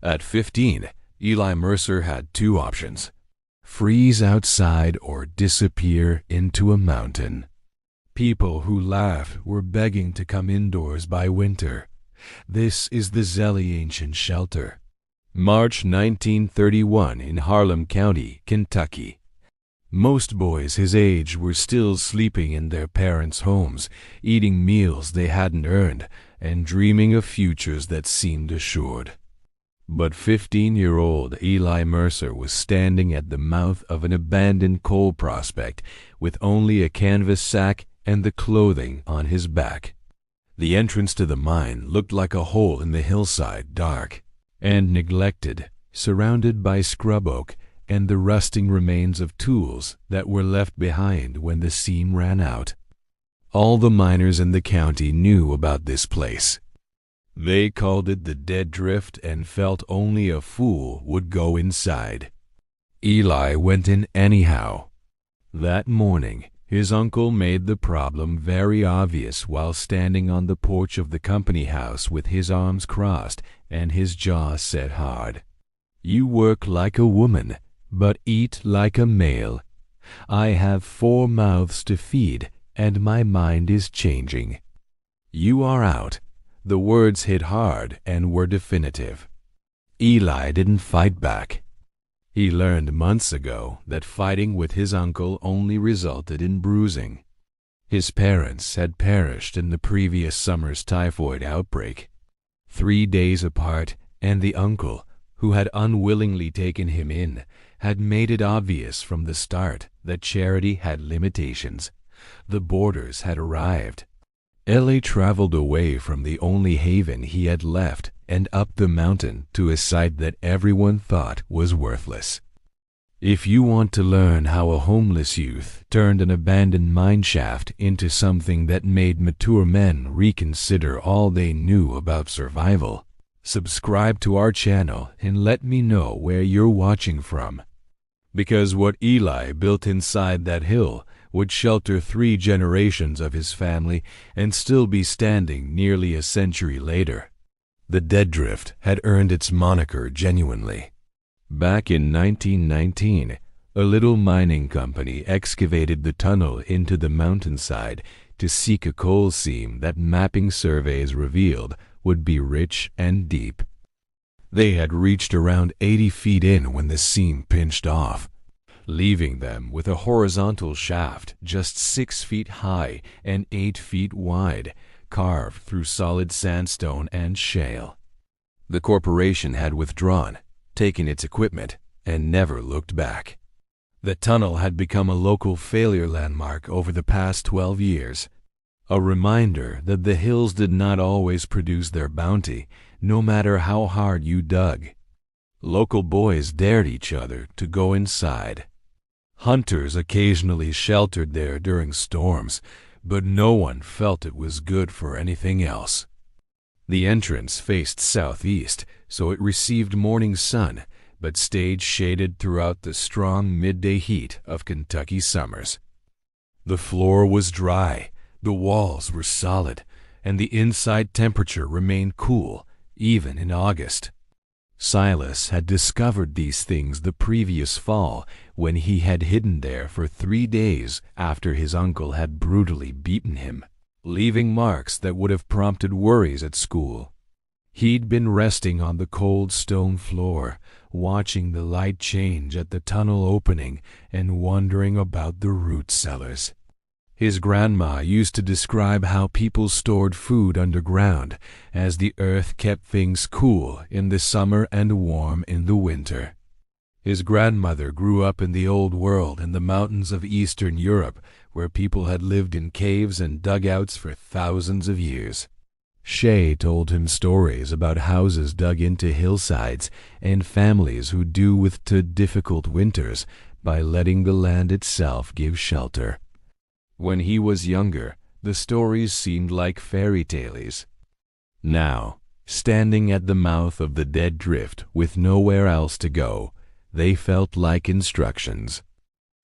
At 15, Eli Mercer had two options: freeze outside or disappear into a mountain. People who laughed were begging to come indoors by winter. This is the Zelly Ancient Shelter. March 1931 in Harlan County, Kentucky. Most boys his age were still sleeping in their parents' homes, eating meals they hadn't earned, and dreaming of futures that seemed assured. But 15-year-old Eli Mercer was standing at the mouth of an abandoned coal prospect with only a canvas sack and the clothing on his back. The entrance to the mine looked like a hole in the hillside, dark and neglected, surrounded by scrub oak and the rusting remains of tools that were left behind when the seam ran out. All the miners in the county knew about this place. They called it the Dead Drift and felt only a fool would go inside. Eli went in anyhow. That morning, his uncle made the problem very obvious while standing on the porch of the company house with his arms crossed and his jaw set hard. "You work like a woman, but eat like a male. I have 4 mouths to feed, and my mind is changing. You are out." The words hit hard and were definitive. Eli didn't fight back. He learned months ago that fighting with his uncle only resulted in bruising. His parents had perished in the previous summer's typhoid outbreak. 3 days apart, and the uncle, who had unwillingly taken him in, had made it obvious from the start that charity had limitations. The boarders had arrived. Eli traveled away from the only haven he had left and up the mountain to a site that everyone thought was worthless. If you want to learn how a homeless youth turned an abandoned mine shaft into something that made mature men reconsider all they knew about survival, subscribe to our channel and let me know where you're watching from. Because what Eli built inside that hill would shelter 3 generations of his family and still be standing nearly a century later. The Dead Drift had earned its moniker genuinely. Back in 1919, a little mining company excavated the tunnel into the mountainside to seek a coal seam that mapping surveys revealed would be rich and deep. They had reached around 80 feet in when the seam pinched off, leaving them with a horizontal shaft just 6 feet high and 8 feet wide, carved through solid sandstone and shale. The corporation had withdrawn, taken its equipment, and never looked back. The tunnel had become a local failure landmark over the past 12 years, a reminder that the hills did not always produce their bounty, no matter how hard you dug. Local boys dared each other to go inside. Hunters occasionally sheltered there during storms, but no one felt it was good for anything else. The entrance faced southeast, so it received morning sun, but stayed shaded throughout the strong midday heat of Kentucky summers. The floor was dry, the walls were solid, and the inside temperature remained cool, even in August. Silas had discovered these things the previous fall when he had hidden there for 3 days after his uncle had brutally beaten him, leaving marks that would have prompted worries at school. He'd been resting on the cold stone floor, watching the light change at the tunnel opening and wondering about the root cellars. His grandma used to describe how people stored food underground, as the earth kept things cool in the summer and warm in the winter. His grandmother grew up in the old world in the mountains of Eastern Europe, where people had lived in caves and dugouts for thousands of years. Shay told him stories about houses dug into hillsides and families who dealt with difficult winters by letting the land itself give shelter. When he was younger, the stories seemed like fairy tales. Now, standing at the mouth of the Dead Drift with nowhere else to go, they felt like instructions.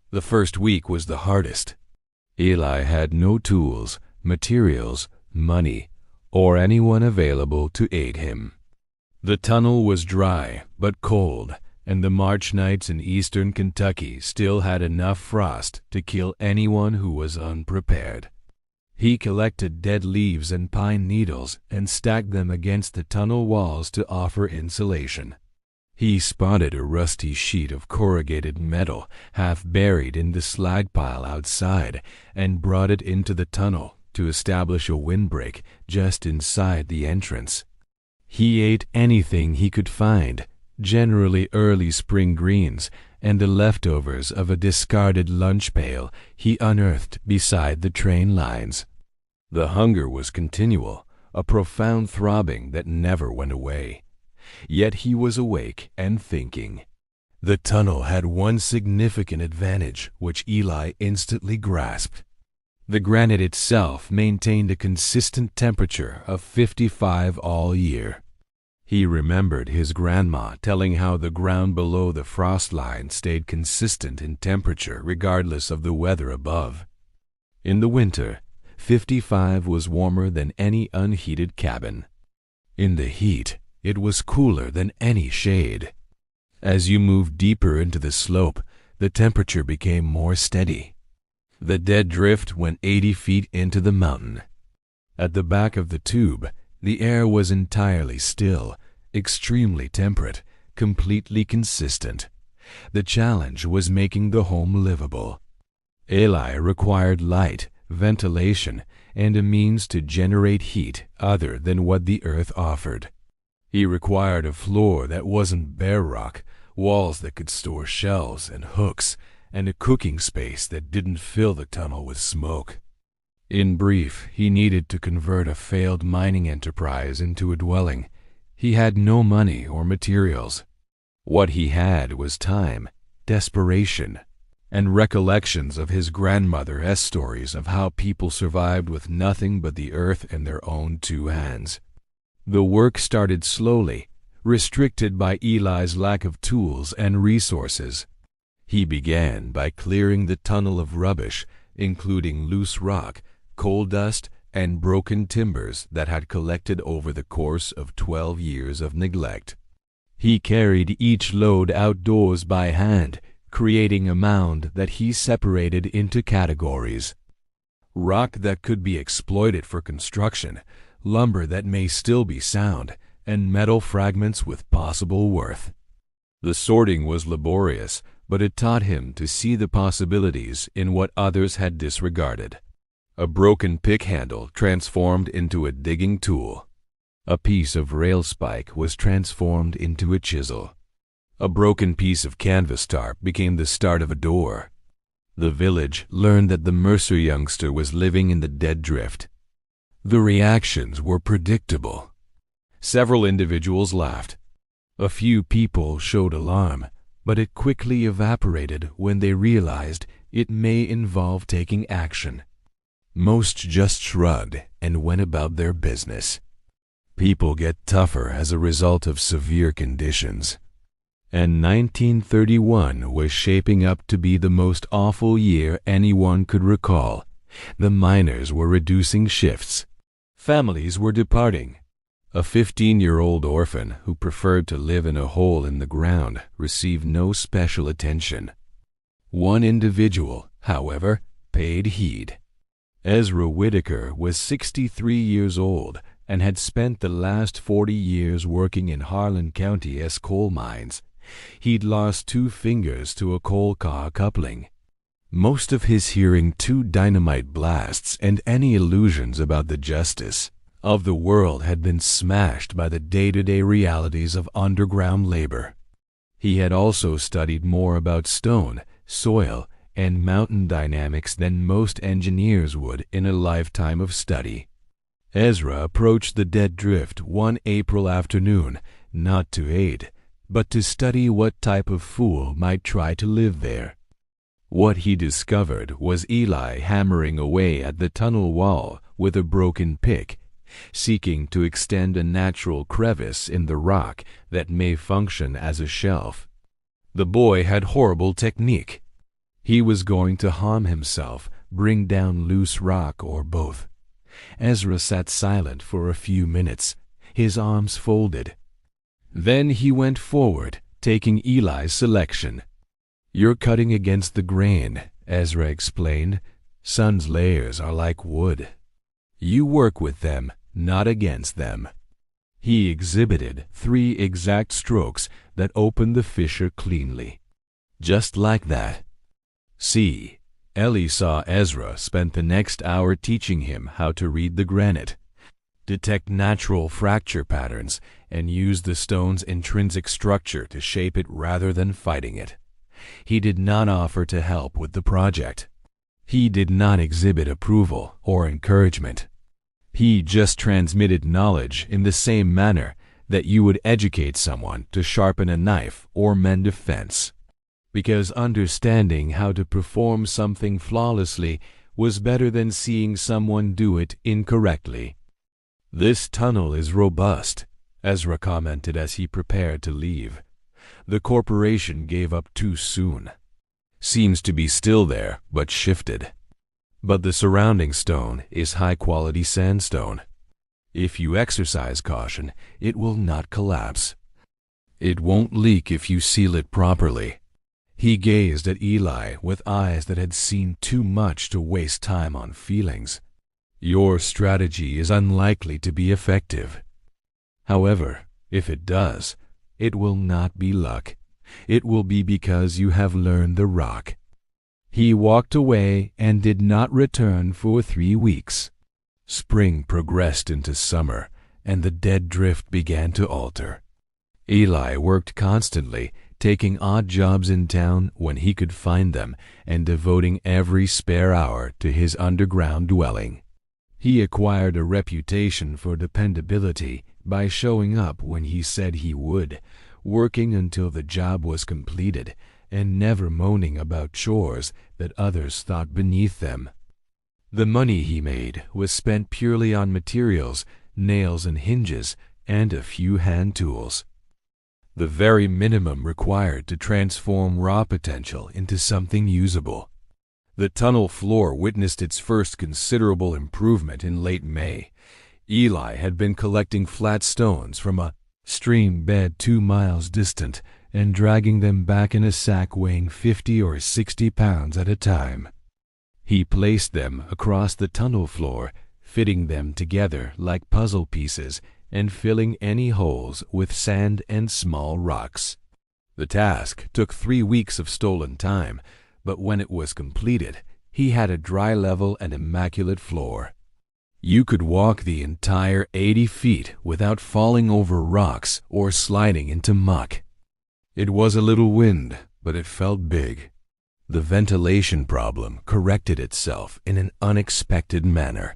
The first week was the hardest. Eli had no tools, materials, money, or anyone available to aid him. The tunnel was dry but cold, and the March nights in eastern Kentucky still had enough frost to kill anyone who was unprepared. He collected dead leaves and pine needles and stacked them against the tunnel walls to offer insulation. He spotted a rusty sheet of corrugated metal half buried in the slag pile outside and brought it into the tunnel to establish a windbreak just inside the entrance. He ate anything he could find, generally early spring greens and the leftovers of a discarded lunch pail he unearthed beside the train lines. The hunger was continual, a profound throbbing that never went away. Yet he was awake and thinking. The tunnel had one significant advantage which Eli instantly grasped. The granite itself maintained a consistent temperature of 55 all year. He remembered his grandma telling how the ground below the frost line stayed consistent in temperature regardless of the weather above. In the winter, 55 was warmer than any unheated cabin. In the heat, it was cooler than any shade. As you moved deeper into the slope, the temperature became more steady. The dead drift went 80 feet into the mountain. At the back of the tube, the air was entirely still, extremely temperate, completely consistent. The challenge was making the home livable. Eli required light, ventilation, and a means to generate heat other than what the earth offered. He required a floor that wasn't bare rock, walls that could store shelves and hooks, and a cooking space that didn't fill the tunnel with smoke. In brief, he needed to convert a failed mining enterprise into a dwelling. He had no money or materials. What he had was time, desperation, and recollections of his grandmother's stories of how people survived with nothing but the earth in their own two hands. The work started slowly, restricted by Eli's lack of tools and resources. He began by clearing the tunnel of rubbish, including loose rock, coal dust, and broken timbers that had collected over the course of 12 years of neglect. He carried each load outdoors by hand, creating a mound that he separated into categories: rock that could be exploited for construction, lumber that may still be sound, and metal fragments with possible worth. The sorting was laborious, but it taught him to see the possibilities in what others had disregarded. A broken pick handle transformed into a digging tool. A piece of rail spike was transformed into a chisel. A broken piece of canvas tarp became the start of a door. The village learned that the Mercer youngster was living in the dead drift. The reactions were predictable. Several individuals laughed. A few people showed alarm, but it quickly evaporated when they realized it may involve taking action. Most just shrugged and went about their business. People get tougher as a result of severe conditions. And 1931 was shaping up to be the most awful year anyone could recall. The miners were reducing shifts. Families were departing. A 15-year-old orphan who preferred to live in a hole in the ground received no special attention. One individual, however, paid heed. Ezra Whitaker was 63 years old and had spent the last 40 years working in Harlan County as coal mines. He'd lost 2 fingers to a coal car coupling. Most of his hearing 2 dynamite blasts and any illusions about the justice of the world had been smashed by the day-to-day realities of underground labor. He had also studied more about stone, soil, and mountain dynamics than most engineers would in a lifetime of study. Ezra approached the dead drift one April afternoon, not to aid, but to study what type of fool might try to live there. What he discovered was Eli hammering away at the tunnel wall with a broken pick, seeking to extend a natural crevice in the rock that may function as a shelf. The boy had horrible technique. He was going to harm himself, bring down loose rock, or both. Ezra sat silent for a few minutes, his arms folded. Then he went forward, taking Eli's selection. "You're cutting against the grain," Ezra explained. "Sun's layers are like wood. You work with them, not against them." He exhibited 3 exact strokes that opened the fissure cleanly. Just like that. See, Eli saw Ezra spent the next hour teaching him how to read the granite, detect natural fracture patterns, and use the stone's intrinsic structure to shape it rather than fighting it. He did not offer to help with the project. He did not exhibit approval or encouragement. He just transmitted knowledge in the same manner that you would educate someone to sharpen a knife or mend a fence. Because understanding how to perform something flawlessly was better than seeing someone do it incorrectly. "This tunnel is robust," Ezra commented as he prepared to leave. "The corporation gave up too soon. Seems to be still there, but shifted. But the surrounding stone is high-quality sandstone. If you exercise caution, it will not collapse. It won't leak if you seal it properly." He gazed at Eli with eyes that had seen too much to waste time on feelings. "Your strategy is unlikely to be effective. However, if it does, it will not be luck. It will be because you have learned the rock." He walked away and did not return for 3 weeks. Spring progressed into summer, and the dead drift began to alter. Eli worked constantly, taking odd jobs in town when he could find them and devoting every spare hour to his underground dwelling. He acquired a reputation for dependability by showing up when he said he would, working until the job was completed, and never moaning about chores that others thought beneath them. The money he made was spent purely on materials, nails and hinges, and a few hand tools. The very minimum required to transform raw potential into something usable. The tunnel floor witnessed its first considerable improvement in late May. Eli had been collecting flat stones from a stream bed 2 miles distant and dragging them back in a sack weighing 50 or 60 pounds at a time. He placed them across the tunnel floor, fitting them together like puzzle pieces and filling any holes with sand and small rocks. The task took 3 weeks of stolen time, but when it was completed, he had a dry level and immaculate floor. You could walk the entire 80 feet without falling over rocks or sliding into muck. It was a little wind, but it felt big. The ventilation problem corrected itself in an unexpected manner.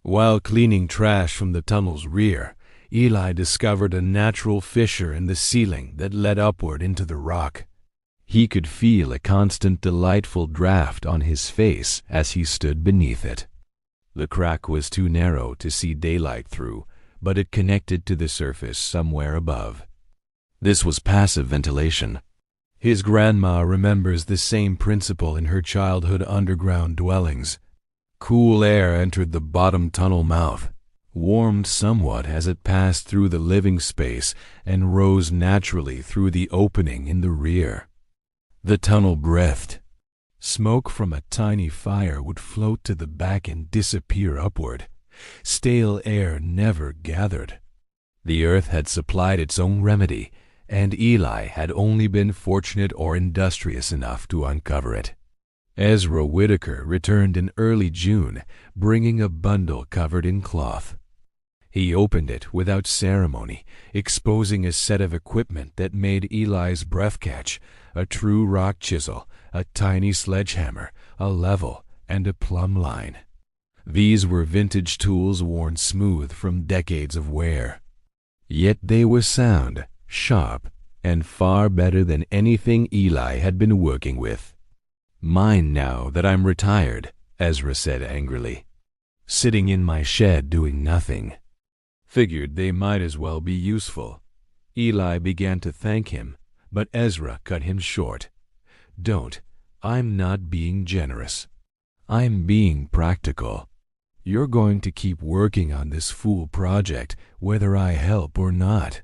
While cleaning trash from the tunnel's rear, Eli discovered a natural fissure in the ceiling that led upward into the rock. He could feel a constant delightful draft on his face as he stood beneath it. The crack was too narrow to see daylight through, but it connected to the surface somewhere above. This was passive ventilation. His grandma remembers the same principle in her childhood underground dwellings. Cool air entered the bottom tunnel mouth, warmed somewhat as it passed through the living space, and rose naturally through the opening in the rear. The tunnel breathed. Smoke from a tiny fire would float to the back and disappear upward. Stale air never gathered. The earth had supplied its own remedy, and Eli had only been fortunate or industrious enough to uncover it. Ezra Whitaker returned in early June, bringing a bundle covered in cloth. He opened it without ceremony, exposing a set of equipment that made Eli's breath catch: a true rock chisel, a tiny sledgehammer, a level, and a plumb line. These were vintage tools worn smooth from decades of wear. Yet they were sound, sharp, and far better than anything Eli had been working with. "Mine now that I'm retired," Ezra said angrily. "Sitting in my shed doing nothing." Figured they might as well be useful. Eli began to thank him, but Ezra cut him short. "Don't. I'm not being generous. I'm being practical. You're going to keep working on this fool project whether I help or not.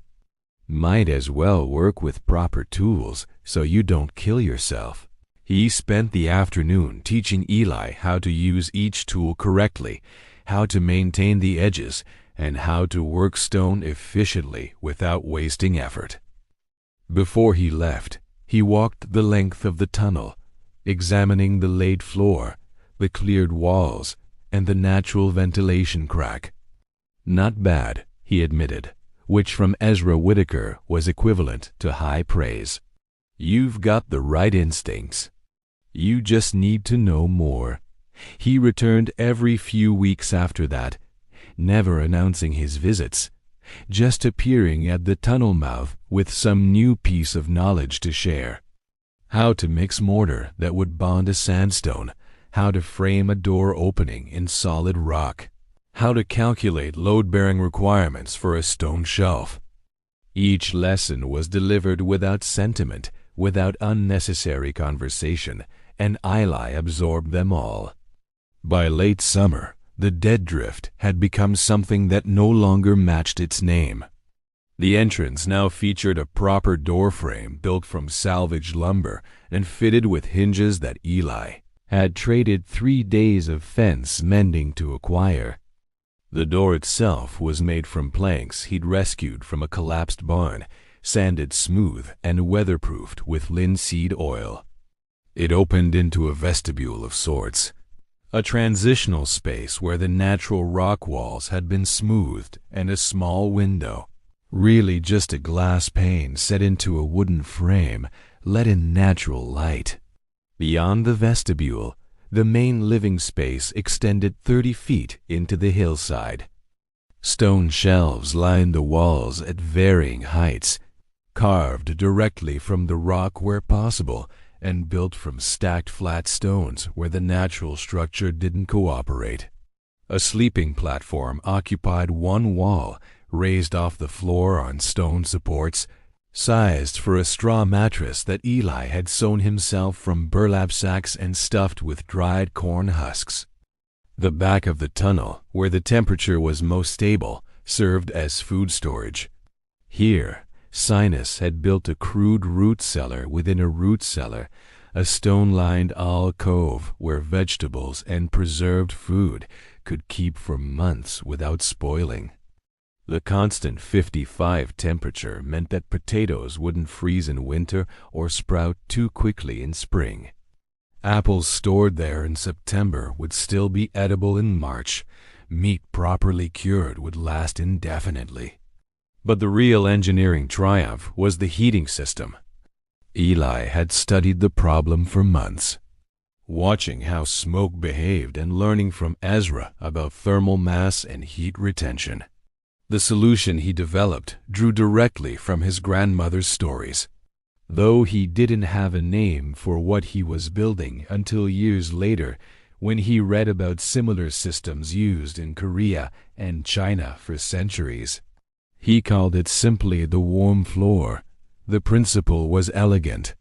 Might as well work with proper tools so you don't kill yourself. He spent the afternoon teaching Eli how to use each tool correctly, how to maintain the edges, and how to work stone efficiently without wasting effort. Before he left, he walked the length of the tunnel, examining the laid floor, the cleared walls, and the natural ventilation crack. Not bad, he admitted, which from Ezra Whitaker was equivalent to high praise. You've got the right instincts. You just need to know more. He returned every few weeks after that, never announcing his visits, just appearing at the tunnel mouth with some new piece of knowledge to share. How to mix mortar that would bond a sandstone, how to frame a door opening in solid rock, how to calculate load-bearing requirements for a stone shelf. Each lesson was delivered without sentiment, without unnecessary conversation, and Eli absorbed them all. By late summer, the dead drift had become something that no longer matched its name. The entrance now featured a proper door frame built from salvaged lumber and fitted with hinges that Eli had traded 3 days of fence mending to acquire. The door itself was made from planks he'd rescued from a collapsed barn, sanded smooth and weatherproofed with linseed oil. It opened into a vestibule of sorts, a transitional space where the natural rock walls had been smoothed, and a small window, really just a glass pane set into a wooden frame, let in natural light. Beyond the vestibule, the main living space extended 30 feet into the hillside. Stone shelves lined the walls at varying heights, carved directly from the rock where possible, and built from stacked flat stones where the natural structure didn't cooperate. A sleeping platform occupied one wall, raised off the floor on stone supports, sized for a straw mattress that Eli had sewn himself from burlap sacks and stuffed with dried corn husks. The back of the tunnel, where the temperature was most stable, served as food storage. Here, Sinus had built a crude root cellar within a root cellar, a stone-lined alcove where vegetables and preserved food could keep for months without spoiling. The constant 55 temperature meant that potatoes wouldn't freeze in winter or sprout too quickly in spring. Apples stored there in September would still be edible in March. Meat properly cured would last indefinitely. But the real engineering triumph was the heating system. Eli had studied the problem for months, watching how smoke behaved and learning from Ezra about thermal mass and heat retention. The solution he developed drew directly from his grandmother's stories, though he didn't have a name for what he was building until years later when he read about similar systems used in Korea and China for centuries. He called it simply the warm floor. The principle was elegant.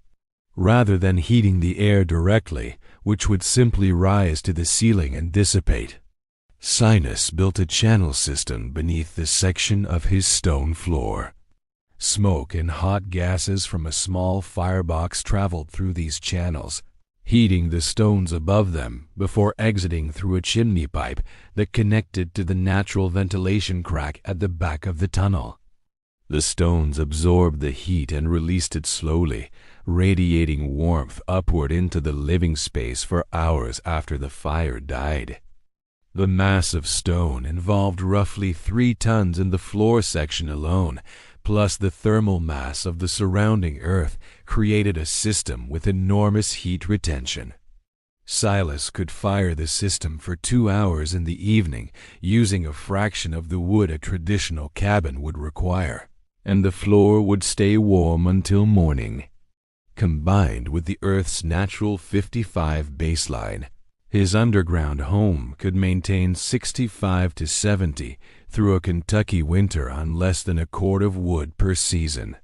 Rather than heating the air directly, which would simply rise to the ceiling and dissipate, Sinus built a channel system beneath the section of his stone floor. Smoke and hot gases from a small firebox traveled through these channels, heating the stones above them before exiting through a chimney pipe that connected to the natural ventilation crack at the back of the tunnel. The stones absorbed the heat and released it slowly, radiating warmth upward into the living space for hours after the fire died. The mass of stone involved roughly 3 tons in the floor section alone, plus the thermal mass of the surrounding earth created a system with enormous heat retention. Silas could fire the system for 2 hours in the evening using a fraction of the wood a traditional cabin would require, and the floor would stay warm until morning. Combined with the Earth's natural 55 baseline, his underground home could maintain 65 to 70 through a Kentucky winter on less than a cord of wood per season.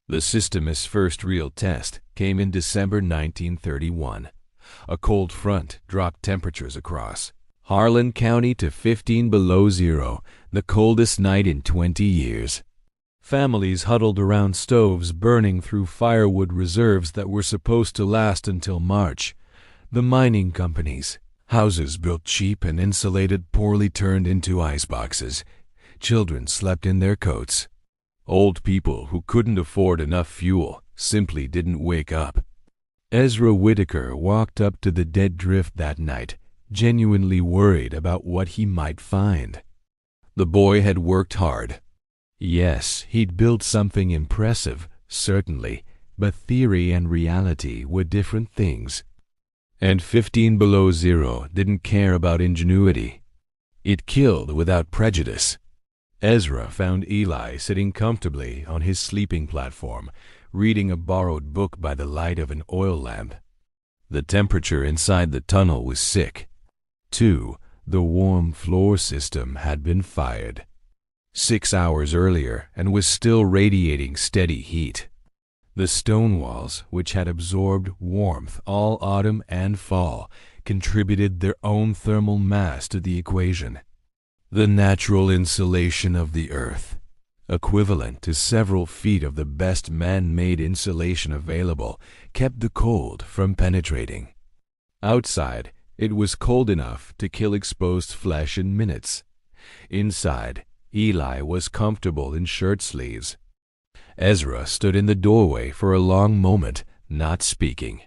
The system's first real test came in December 1931. A cold front dropped temperatures across Harlan County to 15 below zero, the coldest night in 20 years. Families huddled around stoves burning through firewood reserves that were supposed to last until March. The mining companies, houses built cheap and insulated, poorly turned into iceboxes. Children slept in their coats. Old people who couldn't afford enough fuel simply didn't wake up. Ezra Whitaker walked up to the dead drift that night, genuinely worried about what he might find. The boy had worked hard. Yes, he'd built something impressive, certainly, but theory and reality were different things. And 15 below zero didn't care about ingenuity. It killed without prejudice. Ezra found Eli sitting comfortably on his sleeping platform, reading a borrowed book by the light of an oil lamp. The temperature inside the tunnel was sick. 2. The warm floor system had been fired 6 hours earlier and was still radiating steady heat. The stone walls, which had absorbed warmth all autumn and fall, contributed their own thermal mass to the equation. The natural insulation of the earth, equivalent to several feet of the best man-made insulation available, kept the cold from penetrating. Outside, it was cold enough to kill exposed flesh in minutes. Inside, Eli was comfortable in shirt sleeves. Ezra stood in the doorway for a long moment, not speaking.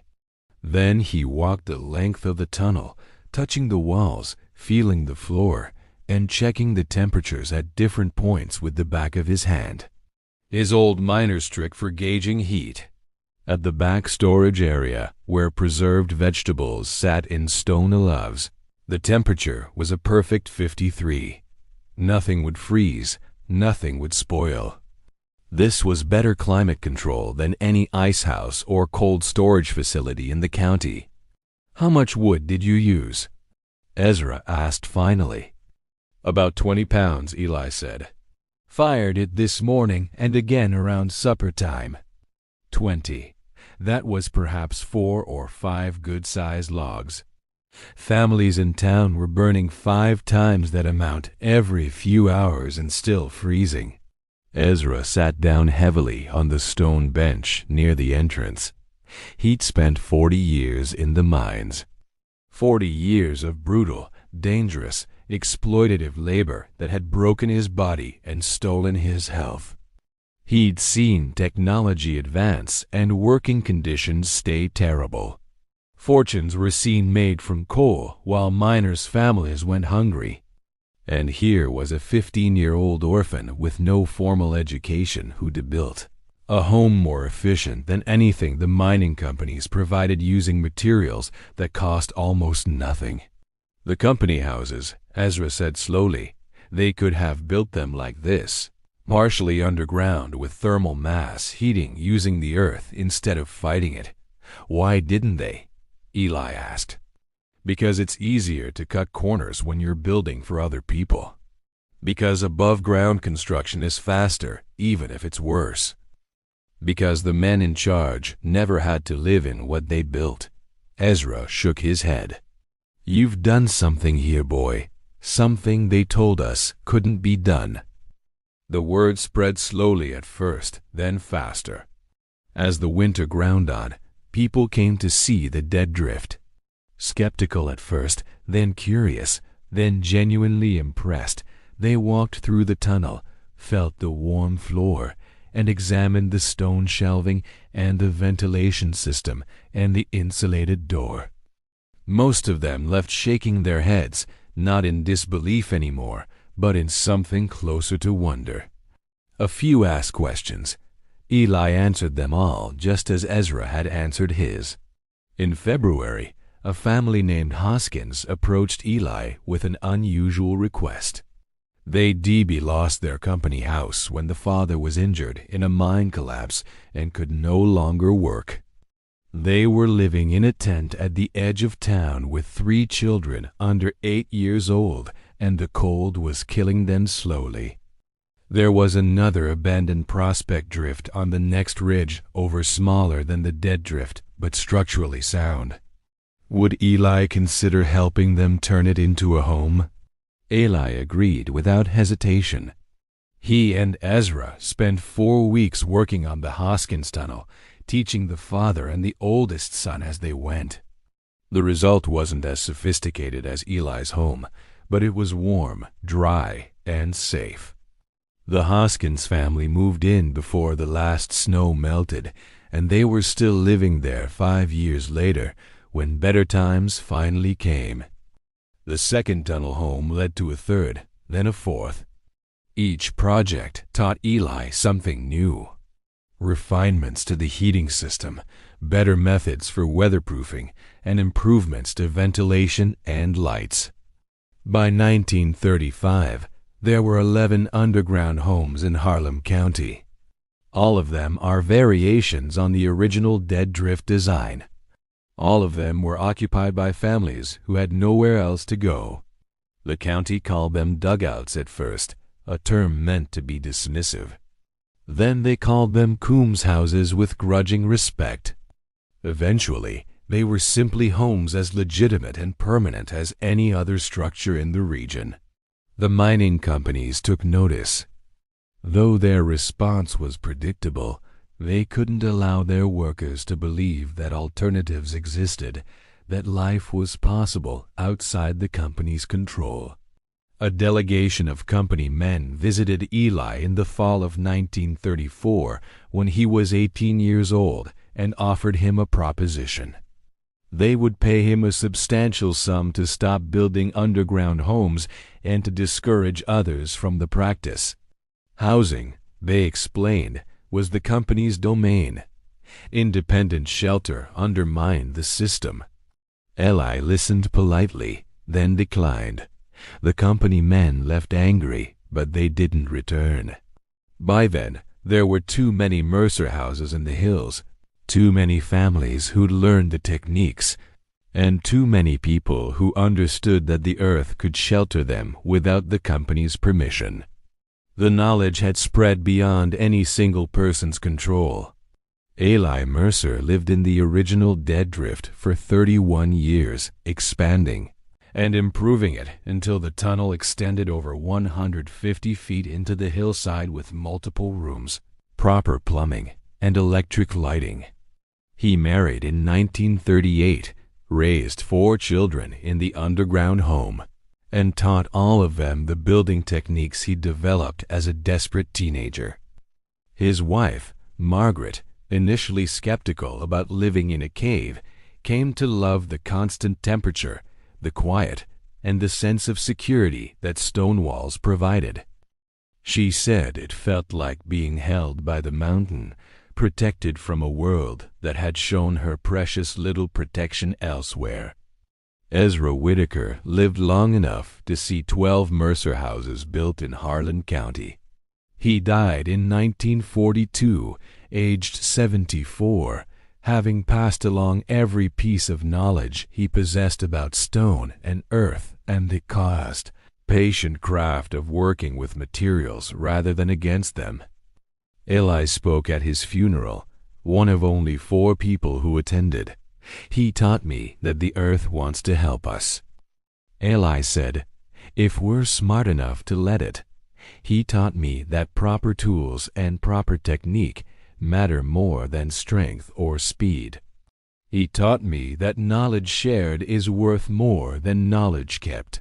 Then he walked the length of the tunnel, touching the walls, feeling the floor, and checking the temperatures at different points with the back of his hand. His old miner's trick for gauging heat. At the back storage area, where preserved vegetables sat in stone loaves, the temperature was a perfect 53. Nothing would freeze, nothing would spoil. This was better climate control than any ice house or cold storage facility in the county. "How much wood did you use?" Ezra asked finally. "About 20 pounds, Eli said. Fired it this morning and again around supper time." 20. That was perhaps 4 or 5 good-sized logs. Families in town were burning 5 times that amount every few hours and still freezing. Ezra sat down heavily on the stone bench near the entrance. He'd spent 40 years in the mines. 40 years of brutal, dangerous, exploitative labor that had broken his body and stolen his health. He'd seen technology advance and working conditions stay terrible. Fortunes were seen made from coal while miners' families went hungry. And here was a 15-year-old orphan with no formal education who'd built a home more efficient than anything the mining companies provided using materials that cost almost nothing. The company houses, Ezra said slowly, they could have built them like this, partially underground with thermal mass heating using the earth instead of fighting it. Why didn't they? Eli asked. Because it's easier to cut corners when you're building for other people. Because above-ground construction is faster, even if it's worse. Because the men in charge never had to live in what they built. Ezra shook his head. "You've done something here, boy. Something they told us couldn't be done." The word spread slowly at first, then faster. As the winter ground on, people came to see the dead drift. Skeptical at first, then curious, then genuinely impressed, they walked through the tunnel, felt the warm floor, and examined the stone shelving and the ventilation system and the insulated door. Most of them left shaking their heads, not in disbelief anymore, but in something closer to wonder. A few asked questions. Eli answered them all just as Ezra had answered his. In February, a family named Hoskins approached Eli with an unusual request. DB lost their company house when the father was injured in a mine collapse and could no longer work. They were living in a tent at the edge of town with 3 children under 8 years old, and the cold was killing them slowly. There was another abandoned prospect drift on the next ridge, over smaller than the dead drift, but structurally sound. Would Eli consider helping them turn it into a home? Eli agreed without hesitation. He and Ezra spent 4 weeks working on the Hoskins Tunnel, teaching the father and the oldest son as they went. The result wasn't as sophisticated as Eli's home, but it was warm, dry, and safe. The Hoskins family moved in before the last snow melted, and they were still living there 5 years later when better times finally came. The second tunnel home led to a third, then a fourth. Each project taught Eli something new. Refinements to the heating system, better methods for weatherproofing, and improvements to ventilation and lights. By 1935, there were 11 underground homes in Harlan County. All of them are variations on the original dead drift design. All of them were occupied by families who had nowhere else to go. The county called them dugouts at first, a term meant to be dismissive. Then they called them Coombs houses with grudging respect. Eventually, they were simply homes as legitimate and permanent as any other structure in the region. The mining companies took notice. Though their response was predictable, they couldn't allow their workers to believe that alternatives existed, that life was possible outside the company's control. A delegation of company men visited Eli in the fall of 1934 when he was 18 years old and offered him a proposition. They would pay him a substantial sum to stop building underground homes and to discourage others from the practice. Housing, they explained, was the company's domain. Independent shelter undermined the system. Eli listened politely, then declined. The company men left angry, but they didn't return. By then, there were too many Mercer houses in the hills, too many families who'd learned the techniques, and too many people who understood that the earth could shelter them without the company's permission. The knowledge had spread beyond any single person's control. Eli Mercer lived in the original dead drift for 31 years, expanding and improving it until the tunnel extended over 150 feet into the hillside with multiple rooms, proper plumbing, and electric lighting. He married in 1938, raised 4 children in the underground home, and taught all of them the building techniques he developed as a desperate teenager. His wife, Margaret, initially skeptical about living in a cave, came to love the constant temperature, the quiet, and the sense of security that stone walls provided. She said it felt like being held by the mountain, protected from a world that had shown her precious little protection elsewhere. Ezra Whitaker lived long enough to see 12 Mercer houses built in Harlan County. He died in 1942, aged 74, having passed along every piece of knowledge he possessed about stone and earth and the cost, patient craft of working with materials rather than against them. Eli spoke at his funeral, one of only 4 people who attended. He taught me that the earth wants to help us. Eli said, if we're smart enough to let it. He taught me that proper tools and proper technique matter more than strength or speed. He taught me that knowledge shared is worth more than knowledge kept.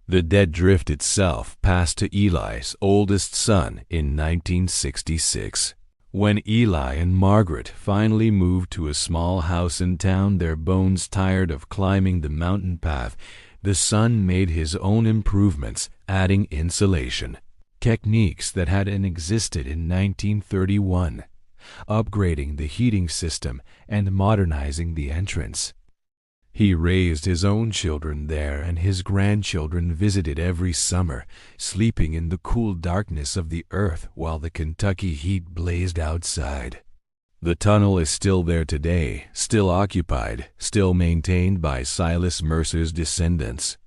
The dead drift itself passed to Eli's oldest son in 1966. When Eli and Margaret finally moved to a small house in town, their bones tired of climbing the mountain path, the son made his own improvements, adding insulation, techniques that hadn't existed in 1931, upgrading the heating system and modernizing the entrance. He raised his own children there, and his grandchildren visited every summer, sleeping in the cool darkness of the earth while the Kentucky heat blazed outside. The tunnel is still there today, still occupied, still maintained by Silas Mercer's descendants.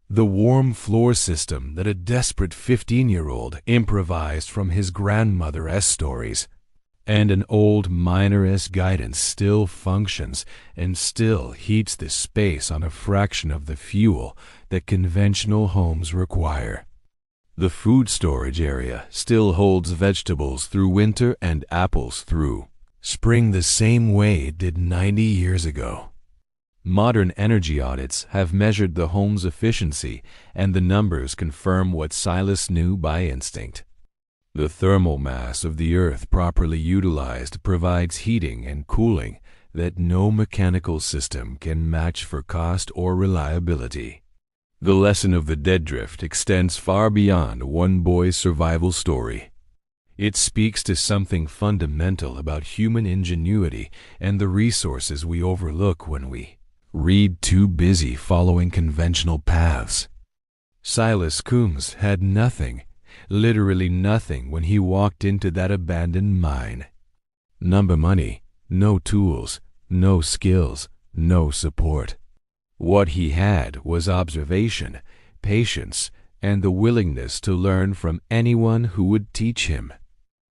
The warm floor system that a desperate 15-year-old improvised from his grandmother's stories, and an old miner's guidance still functions and still heats the space on a fraction of the fuel that conventional homes require. The food storage area still holds vegetables through winter and apples through spring the same way it did 90 years ago. Modern energy audits have measured the home's efficiency, and the numbers confirm what Silas knew by instinct. The thermal mass of the Earth properly utilized provides heating and cooling that no mechanical system can match for cost or reliability. The lesson of the dead drift extends far beyond one boy's survival story. It speaks to something fundamental about human ingenuity and the resources we overlook when we read too busy following conventional paths. Silas Coombs had nothing, literally nothing, when he walked into that abandoned mine. No money, no tools, no skills, no support. What he had was observation, patience, and the willingness to learn from anyone who would teach him.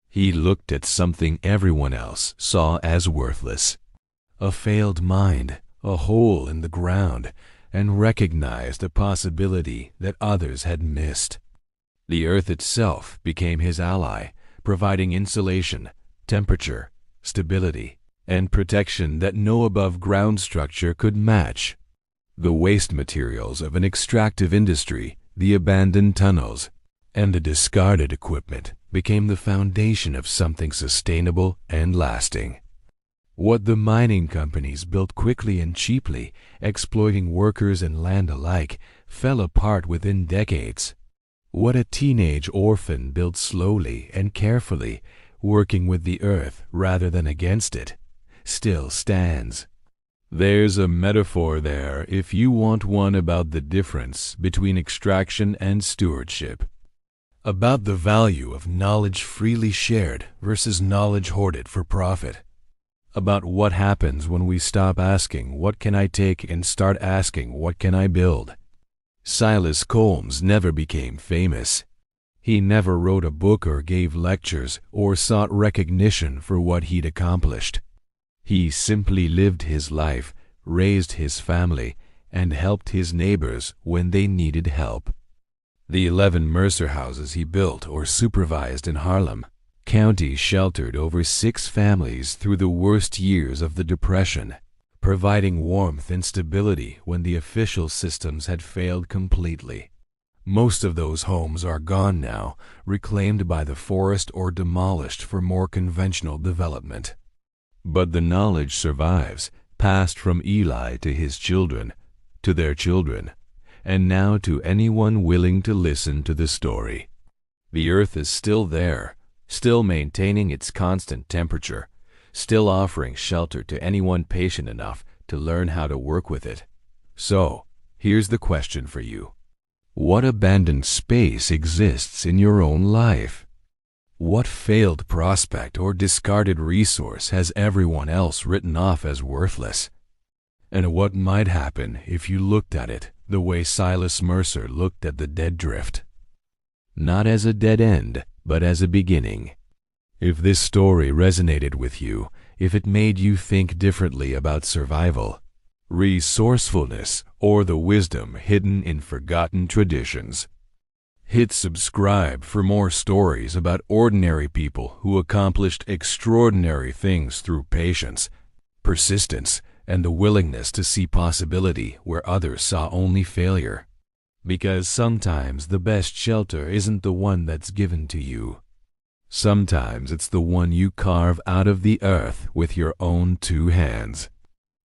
He looked at something everyone else saw as worthless, a failed mind, a hole in the ground, and recognized a possibility that others had missed. The Earth itself became his ally, providing insulation, temperature, stability, and protection that no above-ground structure could match. The waste materials of an extractive industry, the abandoned tunnels, and the discarded equipment became the foundation of something sustainable and lasting. What the mining companies built quickly and cheaply, exploiting workers and land alike, fell apart within decades. What a teenage orphan built slowly and carefully, working with the earth rather than against it, still stands. There's a metaphor there, if you want one, about the difference between extraction and stewardship. About the value of knowledge freely shared versus knowledge hoarded for profit. About what happens when we stop asking, "What can I take?" and start asking, "What can I build?" Silas Coombs never became famous. He never wrote a book or gave lectures or sought recognition for what he'd accomplished. He simply lived his life, raised his family, and helped his neighbors when they needed help. The 11 Mercer houses he built or supervised in Harlem County sheltered over 6 families through the worst years of the Depression, providing warmth and stability when the official systems had failed completely. Most of those homes are gone now, reclaimed by the forest or demolished for more conventional development. But the knowledge survives, passed from Eli to his children, to their children, and now to anyone willing to listen to the story. The earth is still there, still maintaining its constant temperature, still offering shelter to anyone patient enough to learn how to work with it. So, here's the question for you. What abandoned space exists in your own life? What failed prospect or discarded resource has everyone else written off as worthless? And what might happen if you looked at it the way Silas Mercer looked at the dead drift? Not as a dead end, but as a beginning. If this story resonated with you, if it made you think differently about survival, resourcefulness, or the wisdom hidden in forgotten traditions, hit subscribe for more stories about ordinary people who accomplished extraordinary things through patience, persistence, and the willingness to see possibility where others saw only failure. Because sometimes the best shelter isn't the one that's given to you. Sometimes it's the one you carve out of the earth with your own 2 hands.